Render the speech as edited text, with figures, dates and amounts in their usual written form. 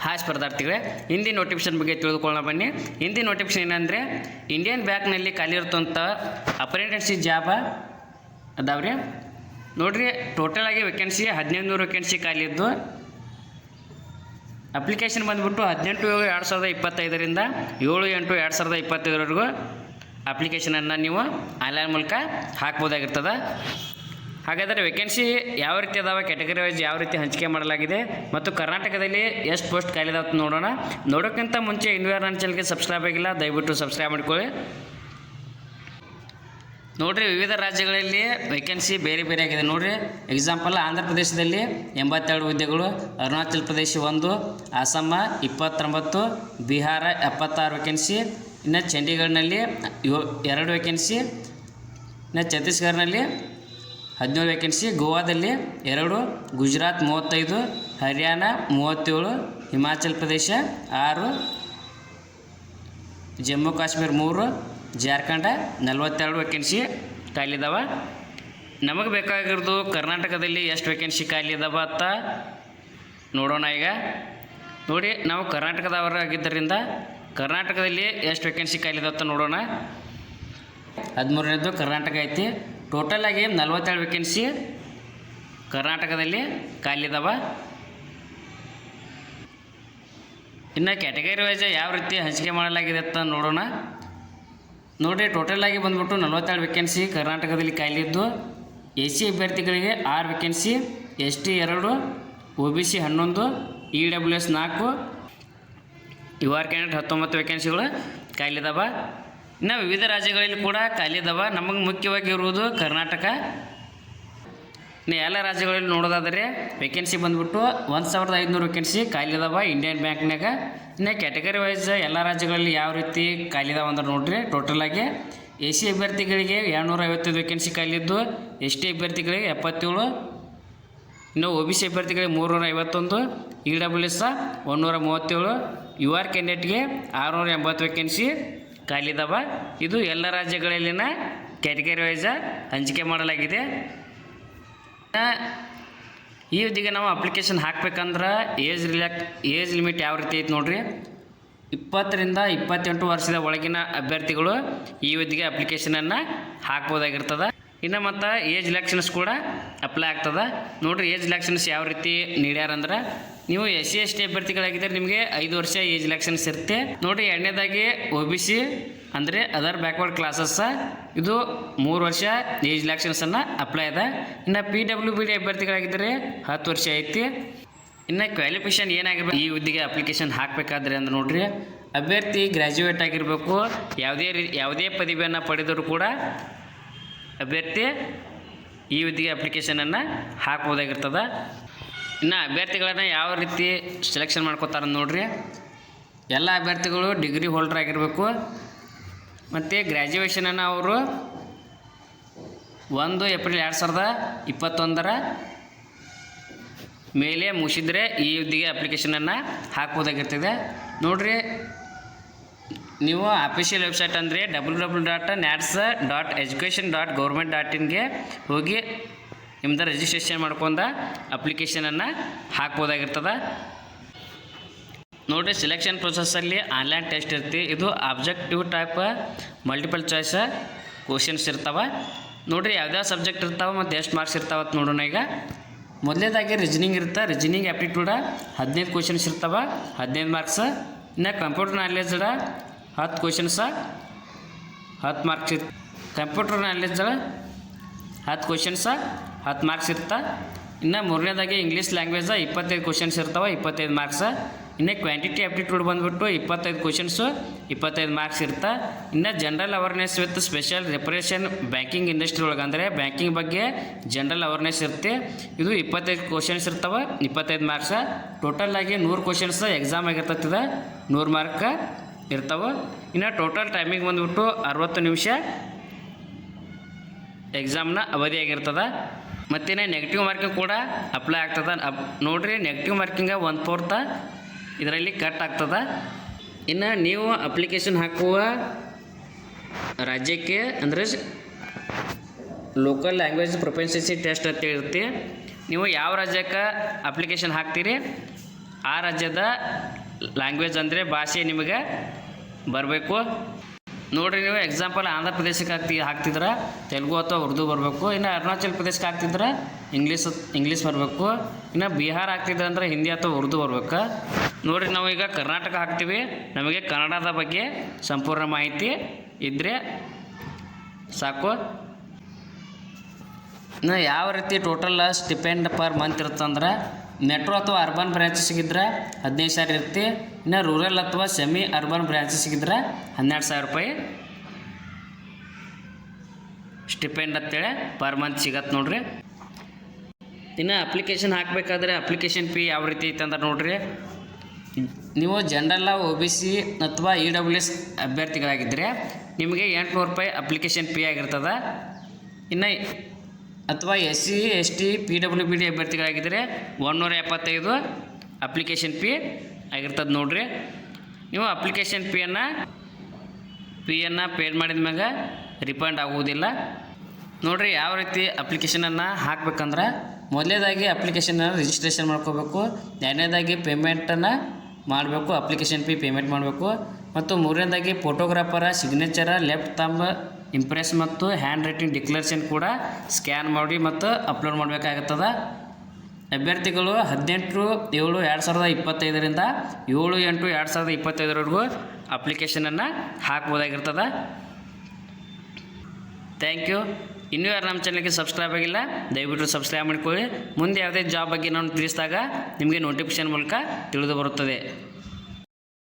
Hi ಸ್ಪರ್ಧಾರ್ಥಿಗಳೇ, Hindi notification ಬಗ್ಗೆ ತಿಳಿದುಕೊಳ್ಳೋಣ ಬನ್ನಿ. ಹಿಂದಿ ನೋಟಿಫಿಕೇಶನ್ ಏನಂದರೆ ಇಂಡಿಯನ್ ಬ್ಯಾಂಕ್ನಲ್ಲಿ ಖಾಲಿ ಇರುತ್ತಂಥ ಅಪ್ರೆಂಟಿಸ್ಶಿಪ್ ಜಾಬ ಅದಾವ್ರಿ. ನೋಡಿರಿ, ಟೋಟಲಾಗಿ ವೇಕೆನ್ಸಿ 1500 ವೇಕೆನ್ಸಿ ಖಾಲಿ ಇದ್ದು ಅಪ್ಲಿಕೇಶನ್ ಬಂದುಬಿಟ್ಟು 18/7/2025ರಿಂದ 7/8/2025ವರೆಗೂ ಅಪ್ಲಿಕೇಶನನ್ನು ನೀವು ಆನ್ಲೈನ್ ಮೂಲಕ ಹಾಕ್ಬೋದಾಗಿರ್ತದೆ. ಹಾಗಾದರೆ ವೇಕೆನ್ಸಿ ಯಾವ ರೀತಿ ಅದಾವೆ, ಕ್ಯಾಟಗರಿ ವೈಸ್ ಯಾವ ರೀತಿ ಹಂಚಿಕೆ ಮಾಡಲಾಗಿದೆ ಮತ್ತು ಕರ್ನಾಟಕದಲ್ಲಿ ಎಷ್ಟು ಪೋಸ್ಟ್ ಖಾಲಿ ಇದಾವೆ ನೋಡೋಣ. ನೋಡೋಕ್ಕಿಂತ ಮುಂಚೆ ಇನ್ನೂ ಯಾರು ನನ್ನ ಚಾನಲ್ಗೆ ಸಬ್ಸ್ಕ್ರೈಬ್ ಆಗಿಲ್ಲ, ದಯವಿಟ್ಟು ಸಬ್ಸ್ಕ್ರೈಬ್ ಮಾಡ್ಕೊಳ್ಳಿ. ನೋಡಿರಿ, ವಿವಿಧ ರಾಜ್ಯಗಳಲ್ಲಿ ವೇಕೆನ್ಸಿ ಬೇರೆ ಬೇರೆ ಆಗಿದೆ. ನೋಡಿರಿ, ಎಕ್ಸಾಂಪಲ್ ಆಂಧ್ರ ಪ್ರದೇಶದಲ್ಲಿ 82 ಹುದ್ದೆಗಳು, ಅರುಣಾಚಲ್ ಪ್ರದೇಶ 1, ಅಸ್ಸಾಂ 29, ಬಿಹಾರ 76 ವೇಕೆನ್ಸಿ, ಇನ್ನು ಚಂಡೀಗಢನಲ್ಲಿ 2 ವೇಕೆನ್ಸಿ, ಇನ್ನು ಛತ್ತೀಸ್ಗಢನಲ್ಲಿ 17 ವೇಕೆನ್ಸಿ, ಗೋವಾದಲ್ಲಿ 2, ಗುಜರಾತ್ 35, ಹರಿಯಾಣ 37, ಹಿಮಾಚಲ್ ಪ್ರದೇಶ 6, ಜಮ್ಮು ಕಾಶ್ಮೀರ 3, ಜಾರ್ಖಂಡ 42 ವೇಕೆನ್ಸಿ ಖಾಲಿ ಇದಾವೆ. ನಮಗೆ ಬೇಕಾಗಿರೋದು ಕರ್ನಾಟಕದಲ್ಲಿ ಎಷ್ಟು ವೇಕೆನ್ಸಿ ಖಾಲಿ ಇದಾವೆ ಅಂತ ನೋಡೋಣ. ಈಗ ನೋಡಿ, ನಾವು ಕರ್ನಾಟಕದವರಾಗಿದ್ದರಿಂದ ಕರ್ನಾಟಕದಲ್ಲಿ ಎಷ್ಟು ವೇಕೆನ್ಸಿ ಖಾಲಿ ಇದಾವೆ ಅಂತ ನೋಡೋಣ. 13ನೇದು ಕರ್ನಾಟಕ ಐತಿ. ಟೋಟಲಾಗಿ 47 ವೇಕೆನ್ಸಿ ಕರ್ನಾಟಕದಲ್ಲಿ ಖಾಲಿ ಇದಾವೆ. ಇನ್ನು ಕ್ಯಾಟಗರಿ ವೈಸ್ ಯಾವ ರೀತಿ ಹಂಚಿಕೆ ಮಾಡಲಾಗಿದೆ ಅಂತ ನೋಡೋಣ. ನೋಡಿರಿ, ಟೋಟಲಾಗಿ ಬಂದ್ಬಿಟ್ಟು 47 ವೇಕೆನ್ಸಿ ಕರ್ನಾಟಕದಲ್ಲಿ ಖಾಲಿ ಇದ್ದು ಎಸ್ ಸಿ ಅಭ್ಯರ್ಥಿಗಳಿಗೆ 6 vacancy, S T 2, O B C 11, E W S 4, U R candidate 19 ವೇಕೆನ್ಸಿಗಳು ಖಾಲಿ ಇದಾವೆ. ಇನ್ನು ವಿವಿಧ ರಾಜ್ಯಗಳಲ್ಲಿ ಕೂಡ ಖಾಲಿ ಇದಾವೆ. ನಮಗೆ ಮುಖ್ಯವಾಗಿ ಇರುವುದು ಕರ್ನಾಟಕ. ಇನ್ನು ಎಲ್ಲ ರಾಜ್ಯಗಳಲ್ಲಿ ನೋಡೋದಾದರೆ ವೇಕೆನ್ಸಿ ಬಂದುಬಿಟ್ಟು 1500 ವೇಕೆನ್ಸಿ ಖಾಲಿ ಇದಾವೆ ಇಂಡಿಯನ್ ಬ್ಯಾಂಕ್ನಾಗ. ಇನ್ನು ಕ್ಯಾಟಗರಿ ವೈಸ್ ಎಲ್ಲ ರಾಜ್ಯಗಳಲ್ಲಿ ಯಾವ ರೀತಿ ಖಾಲಿ ಇದಾವೆ ಅಂದ್ರೆ ನೋಡಿರಿ, ಟೋಟಲಾಗಿ ಎ ಸಿ ಅಭ್ಯರ್ಥಿಗಳಿಗೆ 255 ವೇಕೆನ್ಸಿ ಖಾಲಿ ಇದ್ದು, ಎಸ್ ಟಿ ಅಭ್ಯರ್ಥಿಗಳಿಗೆ 77, ಇನ್ನು ಒ ಬಿ ಸಿ ಅಭ್ಯರ್ಥಿಗಳಿಗೆ 351, E W S 137, U R ಕ್ಯಾಂಡಿಡೇಟ್ಗೆ 680 ವೇಕೆನ್ಸಿ ಖಾಲಿ ಇದಾವೆ. ಇದು ಎಲ್ಲ ರಾಜ್ಯಗಳಲ್ಲಿನ ಕ್ಯಾಟಗರಿ ವೈಸ್ ಹಂಚಿಕೆ ಮಾಡಲಾಗಿದೆ. ಈ ಹುದ್ದೆಗೆ ನಾವು ಅಪ್ಲಿಕೇಶನ್ ಹಾಕ್ಬೇಕಂದ್ರೆ ಏಜ್ ಲಿಮಿಟ್ ಯಾವ ರೀತಿ ಐತೆ ನೋಡಿರಿ. 20ರಿಂದ 28 ವರ್ಷದ ಒಳಗಿನ ಅಭ್ಯರ್ಥಿಗಳು ಈ ಹುದ್ದೆಗೆ ಅಪ್ಲಿಕೇಶನನ್ನು ಹಾಕ್ಬೋದಾಗಿರ್ತದೆ. ಇನ್ನು ಮತ್ತು ಏಜ್ ರಿಲ್ಯಾಕ್ಷನ್ಸ್ ಕೂಡ ಅಪ್ಲೈ ಆಗ್ತದೆ. ನೋಡಿರಿ, ಏಜ್ ರಿಲ್ಯಾಕ್ಷನ್ಸ್ ಯಾವ ರೀತಿ ನೀಡ್ಯಾರಂದ್ರೆ, ನೀವು ಎಸ್ ಸಿ ಎಸ್ ಟಿ ಅಭ್ಯರ್ಥಿಗಳಾಗಿದ್ದರೆ ನಿಮಗೆ 5 ವರ್ಷ ಏಜ್ ರಿಲ್ಯಾಕ್ಷನ್ಸ್ ಇರುತ್ತೆ. ನೋಡಿರಿ, ಎರಡನೇದಾಗಿ ಒ ಬಿ ಸಿ ಅಂದರೆ ಅದರ್ ಬ್ಯಾಕ್ವರ್ಡ್ ಕ್ಲಾಸಸ್, ಇದು 3 ವರ್ಷ ಏಜ್ ರಿಲ್ಯಾಕ್ಷನ್ಸನ್ನು ಅಪ್ಲೈ ಇದೆ. ಇನ್ನು ಪಿ ಡಬ್ಲ್ಯೂ ಬಿ ಡಿ ಅಭ್ಯರ್ಥಿಗಳಾಗಿದ್ದರೆ 10 ವರ್ಷ ಐತಿ. ಇನ್ನು ಕ್ವಾಲಿಫಿಕೇಷನ್ ಏನಾಗಿರ್ಬೇಕು ಈ ಹುದ್ದೆಗೆ ಅಪ್ಲಿಕೇಶನ್ ಹಾಕಬೇಕಾದ್ರೆ ಅಂದ್ರೆ ನೋಡಿರಿ, ಅಭ್ಯರ್ಥಿ ಗ್ರ್ಯಾಜುಯೇಟ್ ಆಗಿರಬೇಕು. ಯಾವುದೇ ಪದವಿಯನ್ನು ಪಡೆದರೂ ಕೂಡ ಅಭ್ಯರ್ಥಿ ಈ ಹುದ್ದೆಗೆ ಅಪ್ಲಿಕೇಶನನ್ನು ಹಾಕ್ಬೋದಾಗಿರ್ತದೆ. ಇನ್ನು ಅಭ್ಯರ್ಥಿಗಳನ್ನು ಯಾವ ರೀತಿ ಸೆಲೆಕ್ಷನ್ ಮಾಡ್ಕೋತಾರೆ ನೋಡಿರಿ, ಎಲ್ಲ ಅಭ್ಯರ್ಥಿಗಳು ಡಿಗ್ರಿ ಹೋಲ್ಡರ್ ಆಗಿರಬೇಕು ಮತ್ತು ಗ್ರ್ಯಾಜುಯೇಷನನ್ನು ಅವರು 1 ಏಪ್ರಿಲ್ 2021 ಮೇಲೆ ಮುಗಿಸಿದರೆ ಈ ಹುದ್ದೆಗೆ ಅಪ್ಲಿಕೇಶನನ್ನು ಹಾಕ್ಬೋದಾಗಿರ್ತದೆ. ನೋಡಿರಿ, ನೀವು ಅಫಿಷಿಯಲ್ ವೆಬ್ಸೈಟ್ ಅಂದರೆ www.nats.education.government.in ಹೋಗಿ ನಿಮ್ಮದು ರಿಜಿಸ್ಟ್ರೇಷನ್ ಮಾಡ್ಕೊಂಡು ಅಪ್ಲಿಕೇಶನನ್ನು ಹಾಕ್ಬೋದಾಗಿರ್ತದೆ. ನೋಡಿರಿ, ಸೆಲೆಕ್ಷನ್ ಪ್ರೊಸೆಸ್ಸಲ್ಲಿ ಆನ್ಲೈನ್ ಟೆಸ್ಟ್ ಇರ್ತೀವಿ. ಇದು objective type multiple choice questions ಇರ್ತಾವೆ. ನೋಡಿರಿ, ಯಾವ್ಯಾವ ಸಬ್ಜೆಕ್ಟ್ ಇರ್ತಾವೆ ಮತ್ತು ಎಷ್ಟು ಮಾರ್ಕ್ಸ್ ಇರ್ತಾವೆ ಅಂತ ನೋಡೋಣ. ಈಗ ಮೊದಲನೇದಾಗಿ ರೀಜನಿಂಗ್ ಇರುತ್ತೆ. ರೀಜನಿಂಗ್ ಆ್ಯಪ್ಟಿಟ್ಯೂಡ 15 ಕ್ವಶನ್ಸ್ ಇರ್ತಾವೆ, 15 ಮಾರ್ಕ್ಸ್. ಇನ್ನು ಕಂಪ್ಯೂಟರ್ ನಾಲೆಜ್ 10 ಕ್ವಶನ್ಸ 10 ಮಾರ್ಕ್ಸ್ ಇರುತ್ತೆ. ಕಂಪ್ಯೂಟರ್ ನಾಲೆಜ್ 10 ಕ್ವಶನ್ಸ 10 ಮಾರ್ಕ್ಸ್ ಇರುತ್ತೆ. ಇನ್ನು ಮೂರನೇದಾಗಿ ಇಂಗ್ಲೀಷ್ ಲ್ಯಾಂಗ್ವೇಜ್ 25 ಕ್ವಶನ್ಸ್ ಇರ್ತಾವೆ, 25 ಮಾರ್ಕ್ಸ್. ಇನ್ನು ಕ್ವಾಂಟಿಟಿ ಆ್ಯಪ್ಟಿಟ್ಯೂಡ್ ಬಂದುಬಿಟ್ಟು 25 ಕ್ವಶನ್ಸು 25 ಮಾರ್ಕ್ಸ್ ಇರುತ್ತೆ. ಇನ್ನು general awareness with special reference banking industry ಒಳಗೆ ಅಂದರೆ ಬ್ಯಾಂಕಿಂಗ್ ಬಗ್ಗೆ ಜನರಲ್ ಅವೇರ್ನೆಸ್ ಇರುತ್ತೆ. ಇದು 25 ಕ್ವಶನ್ಸ್ ಇರ್ತವೆ, 25 ಮಾರ್ಕ್ಸ್. ಟೋಟಲಾಗಿ 100 ಕ್ವಶನ್ಸ್ ಎಕ್ಸಾಮ್ ಆಗಿರ್ತದೆ, 100 ಮಾರ್ಕ್ ಇರ್ತವೆ. ಇನ್ನು ಟೋಟಲ್ ಟೈಮಿಂಗ್ ಬಂದುಬಿಟ್ಟು 60 ನಿಮಿಷ ಎಕ್ಸಾಮ್ನ ಅವಧಿಯಾಗಿರ್ತದೆ. ಮತ್ತಿನ್ನು ನೆಗೆಟಿವ್ ಮಾರ್ಕಿಂಗ್ ಕೂಡ ಅಪ್ಲೈ ಆಗ್ತದೆ. ನೋಡಿರಿ, ನೆಗೆಟಿವ್ ಮಾರ್ಕಿಂಗ 1/4 ಇದರಲ್ಲಿ ಕಟ್ ಆಗ್ತದೆ. ಇನ್ನು ನೀವು ಅಪ್ಲಿಕೇಶನ್ ಹಾಕುವ ರಾಜ್ಯಕ್ಕೆ ಅಂದರೆ ಲೋಕಲ್ ಲ್ಯಾಂಗ್ವೇಜ್ ಪ್ರೊಫೆನ್ಸಿ ಟೆಸ್ಟ್ ಅಂತ ಇರುತ್ತೆ. ನೀವು ಯಾವ ರಾಜ್ಯಕ್ಕೆ ಅಪ್ಲಿಕೇಶನ್ ಹಾಕ್ತೀರಿ ಆ ರಾಜ್ಯದ ಲ್ಯಾಂಗ್ವೇಜ್ ಅಂದರೆ ಭಾಷೆ ನಿಮಗೆ ಬರಬೇಕು. ನೋಡಿರಿ, ನೀವು ಎಕ್ಸಾಂಪಲ್ ಆಂಧ್ರ ಪ್ರದೇಶಕ್ಕೆ ಹಾಕ್ತಿದ್ರೆ ತೆಲುಗು ಅಥವಾ ಉರ್ದು ಬರಬೇಕು. ಇನ್ನು ಅರುಣಾಚಲ್ ಪ್ರದೇಶಕ್ಕೆ ಹಾಕ್ತಿದ್ರೆ ಇಂಗ್ಲೀಷ್ ಬರಬೇಕು. ಇನ್ನು ಬಿಹಾರ ಹಾಕ್ತಿದ್ರೆ ಅಂದರೆ ಹಿಂದಿ ಅಥವಾ ಉರ್ದು ಬರ್ಬೇಕು. ನೋಡಿರಿ, ನಾವು ಈಗ ಕರ್ನಾಟಕ ಹಾಕ್ತೀವಿ, ನಮಗೆ ಕನ್ನಡದ ಬಗ್ಗೆ ಸಂಪೂರ್ಣ ಮಾಹಿತಿ ಇದ್ದರೆ ಸಾಕು. ಇನ್ನು ಯಾವ ರೀತಿ ಟೋಟಲ್ ಸ್ಟಿಪೆಂಡ್ ಪರ್ ಮಂತ್ ಇರುತ್ತಂದ್ರೆ ಮೆಟ್ರೋ ಅಥವಾ ಅರ್ಬನ್ ಬ್ರಾಂಚಸ್ಗಿದ್ರೆ 15,000 ಇರುತ್ತೆ. ಇನ್ನು ರೂರಲ್ ಅಥವಾ ಸೆಮಿ ಅರ್ಬನ್ ಬ್ರಾಂಚಸ್ಗಿದ್ರೆ 12,000 ರೂಪಾಯಿ ಸ್ಟಿಪೆಂಡ್ ಅಂತೇಳಿ ಪರ್ ಮಂತ್ ಸಿಗತ್ತೆ ನೋಡ್ರಿ. ಇನ್ನು ಅಪ್ಲಿಕೇಶನ್ ಹಾಕಬೇಕಾದ್ರೆ ಅಪ್ಲಿಕೇಶನ್ ಫೀ ಯಾವ ರೀತಿ ಐತೆ ಅಂದ್ರೆ ನೋಡ್ರಿ, ನೀವು ಜನರಲ್ OBC ಅಥವಾ EWS ಅಭ್ಯರ್ಥಿಗಳಾಗಿದ್ದರೆ ನಿಮಗೆ 800 ರೂಪಾಯಿ ಅಪ್ಲಿಕೇಶನ್ ಫೀ ಆಗಿರ್ತದೆ. ಇನ್ನು ಅಥವಾ SC ST PWBD ಅಭ್ಯರ್ಥಿಗಳಾಗಿದ್ದರೆ 175 application fee ಆಗಿರ್ತದೆ ನೋಡ್ರಿ. ನೀವು ಅಪ್ಲಿಕೇಶನ್ ಫೀಯನ್ನು ಪೇಡ್ ಮಾಡಿದ ಮ್ಯಾಗ ರಿಫಂಡ್ ಆಗುವುದಿಲ್ಲ ನೋಡ್ರಿ. ಯಾವ ರೀತಿ ಅಪ್ಲಿಕೇಶನನ್ನು ಹಾಕ್ಬೇಕಂದ್ರೆ ಮೊದಲನೇದಾಗಿ ಅಪ್ಲಿಕೇಶನ್ನ ರಿಜಿಸ್ಟ್ರೇಷನ್ ಮಾಡ್ಕೋಬೇಕು. ಎರಡನೇದಾಗಿ ಪೇಮೆಂಟನ್ನು ಮಾಡಬೇಕು, ಅಪ್ಲಿಕೇಶನ್ ಫೀ ಪೇಮೆಂಟ್ ಮಾಡಬೇಕು. ಮತ್ತು ಮೂರನೇದಾಗಿ ಫೋಟೋಗ್ರಾಫರ ಸಿಗ್ನೇಚರ, ಲೆಫ್ಟ್ ಥಂಬ್ ಇಂಪ್ರೆಸ್ ಮತ್ತು ಹ್ಯಾಂಡ್ ರೈಟಿಂಗ್ ಡಿಕ್ಲರೇಷನ್ ಕೂಡ ಸ್ಕ್ಯಾನ್ ಮಾಡಿ ಮತ್ತು ಅಪ್ಲೋಡ್ ಮಾಡಬೇಕಾಗುತ್ತದೆ. ಅಭ್ಯರ್ಥಿಗಳು 18/7/2025ರಿಂದ 7/8/2025ವರೆಗೂ ಅಪ್ಲಿಕೇಶನನ್ನು ಹಾಕ್ಬೋದಾಗಿರ್ತದೆ. Thank you. ಇನ್ನೂ ಯಾರು ನಮ್ಮ ಚಾನಲ್ಗೆ ಸಬ್ಸ್ಕ್ರೈಬ್ ಆಗಿಲ್ಲ ದಯವಿಟ್ಟು ಸಬ್ಸ್ಕ್ರೈಬ್ ಮಾಡಿಕೊಳ್ಳಿ. ಮುಂದೆ ಯಾವುದೇ ಜಾಬ್ ಬಗ್ಗೆ ನಾನು ತಿಳಿಸಿದಾಗ ನಿಮಗೆ ನೋಟಿಫಿಕೇಷನ್ ಮೂಲಕ ತಿಳಿದು ಬರುತ್ತದೆ.